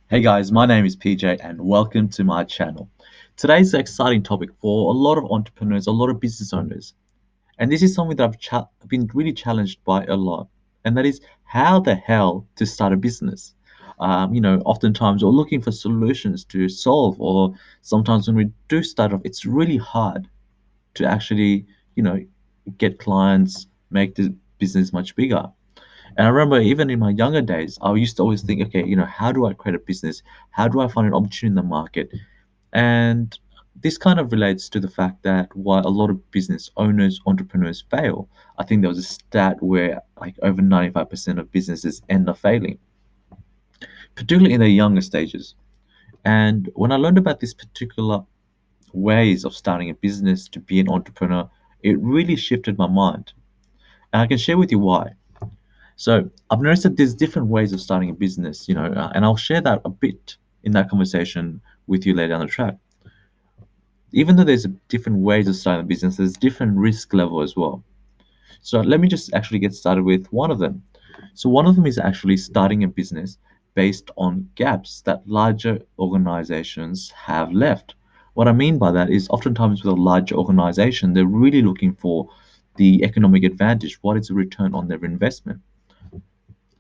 Hey guys, my name is PJ and welcome to my channel. Today's an exciting topic for a lot of entrepreneurs, a lot of business owners. And this is something that been really challenged by a lot. And that is how the hell to start a business. Oftentimes we're looking for solutions to solve, or sometimes when we do start off, it's really hard to actually, you know, get clients, make the business much bigger. And I remember even in my younger days, I used to always think, okay, how do I create a business? How do I find an opportunity in the market? And this kind of relates to the fact that why a lot of business owners, entrepreneurs fail. I think there was a stat where like over 95% of businesses end up failing, particularly in their younger stages. And when I learned about these particular ways of starting a business to be an entrepreneur, it really shifted my mind. And I can share with you why. So I've noticed that there's different ways of starting a business, and I'll share that a bit in that conversation with you later down the track. Even though there's different ways of starting a business, there's different risk level as well. So let me just actually get started with one of them. So one of them is actually starting a business based on gaps that larger organizations have left. What I mean by that is oftentimes with a larger organization, they're really looking for the economic advantage. What is the return on their investment?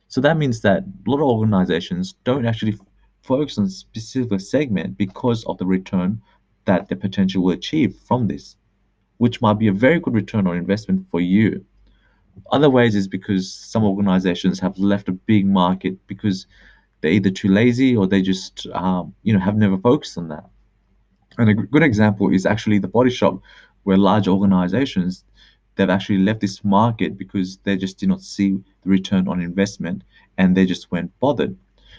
So that means that a lot of organizations don't actually focus on a specific segment because of the return that the potential will achieve from this, which might be a very good return on investment for you. Other ways is because some organizations have left a big market because they're either too lazy or they just have never focused on that. And a good example is actually the body shop, where large organizations they've actually left this market because they just did not see the return on investment and they just weren't bothered.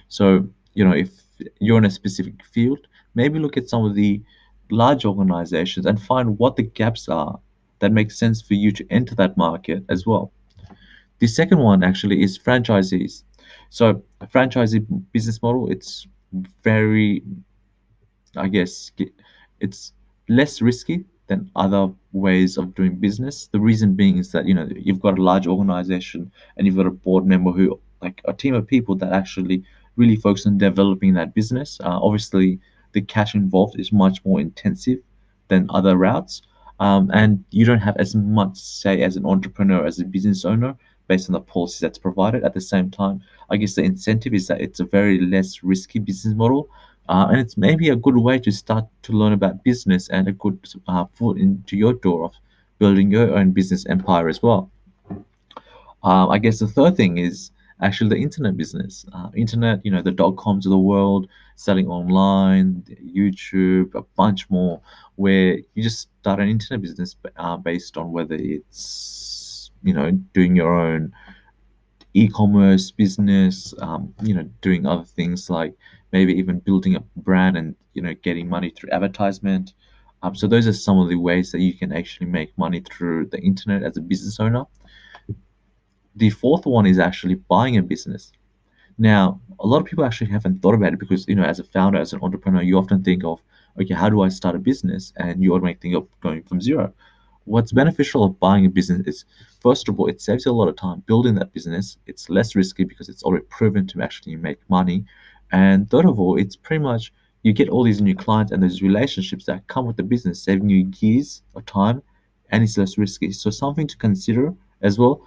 So, if you're in a specific field, maybe look at some of the large organizations and find what the gaps are that make sense for you to enter that market as well. The second one actually is franchisees. So, a franchisee business model, it's very, I guess, it's less risky than other ways of doing business. The reason being is that you've got a large organization and you've got a board member who like a team of people that actually really focus on developing that business. Obviously, the cash involved is much more intensive than other routes, and you don't have as much say as an entrepreneur, as a business owner, based on the policy that's provided. At the same time, I guess the incentive is that it's a very less risky business model, and it's maybe a good way to start to learn about business and a good foot into your door of building your own business empire as well. I guess the third thing is actually the internet business. Internet, the dot coms of the world, selling online, YouTube, a bunch more, where you just start an internet business based on whether it's, doing your own e-commerce business, doing other things like maybe even building a brand and getting money through advertisement. So those are some of the ways that you can actually make money through the internet as a business owner. The fourth one is actually buying a business. Now, a lot of people actually haven't thought about it because, as a founder, as an entrepreneur, you often think of, okay, how do I start a business? And you automatically think of going from zero. What's beneficial of buying a business is, first of all, it saves you a lot of time building that business. It's less risky because it's already proven to actually make money. And third of all, it's pretty much you get all these new clients and those relationships that come with the business, saving you years of time, and it's less risky. So something to consider as well.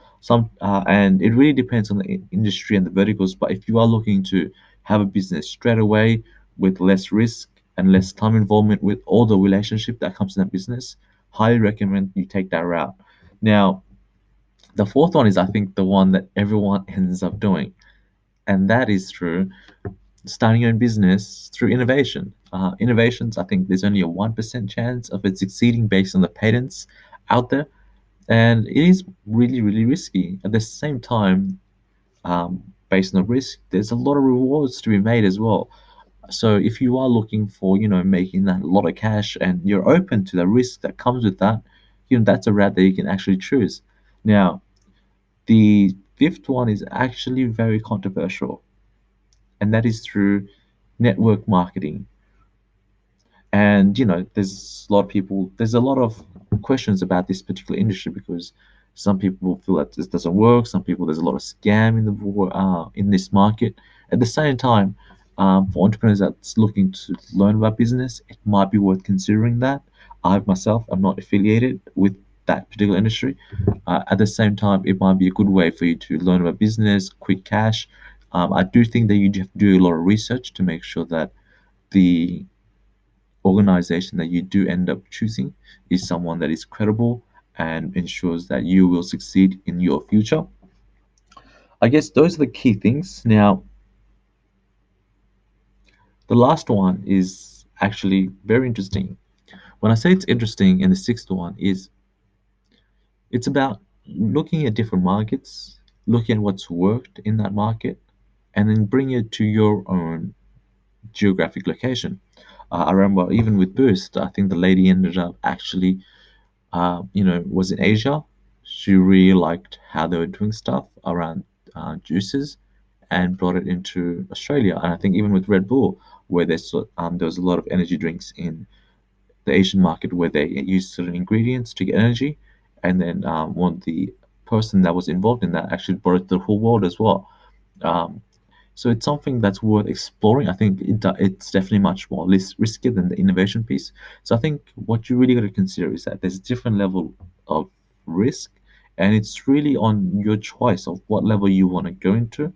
And it really depends on the industry and the verticals. But if you are looking to have a business straight away with less risk and less time involvement with all the relationship that comes in that business, highly recommend you take that route. Now, the fourth one is I think the one that everyone ends up doing, and that is through starting your own business through innovation. Innovations, I think there's only a 1% chance of it succeeding based on the patents out there, and it is really, really risky. At the same time, based on the risk, there's a lot of rewards to be made as well. So if you are looking for, making that lot of cash and you're open to the risk that comes with that, that's a route that you can actually choose. Now, the fifth one is actually very controversial, and that is through network marketing. And there's a lot of people, there's a lot of questions about this particular industry because some people feel that this doesn't work. Some people, there's a lot of scam in the in this market. At the same time, For entrepreneurs that's looking to learn about business, it might be worth considering that. I myself am not affiliated with that particular industry. At the same time, it might be a good way for you to learn about business, quick cash. I do think that you have to do a lot of research to make sure that the organization that you do end up choosing is someone that is credible and ensures that you will succeed in your future. I guess those are the key things. Now, the last one is actually very interesting. When I say it's interesting, and the sixth one is it's about looking at different markets, looking at what's worked in that market, and then bring it to your own geographic location. I remember even with Boost, I think the lady ended up actually, was in Asia. She really liked how they were doing stuff around juices and brought it into Australia. And I think even with Red Bull, where there was a lot of energy drinks in the Asian market where they use certain ingredients to get energy, and then the person that was involved in that actually brought it to the whole world as well. Um, so it's something that's worth exploring. I think it's definitely much more less risky than the innovation piece. So I think what you really got to consider is that there's a different level of risk, and it's really on your choice of what level you want to go into.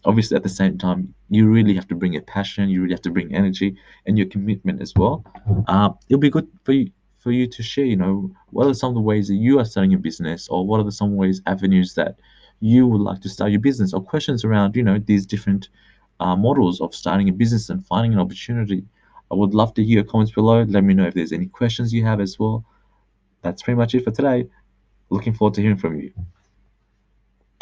Obviously, at the same time, you really have to bring your passion, you really have to bring energy and your commitment as well. It'll be good for you to share. What are some of the ways that you are starting a business, or what are some ways avenues that you would like to start your business, or questions around these different models of starting a business and finding an opportunity. I would love to hear your comments below. Let me know if there's any questions you have as well. That's pretty much it for today. Looking forward to hearing from you.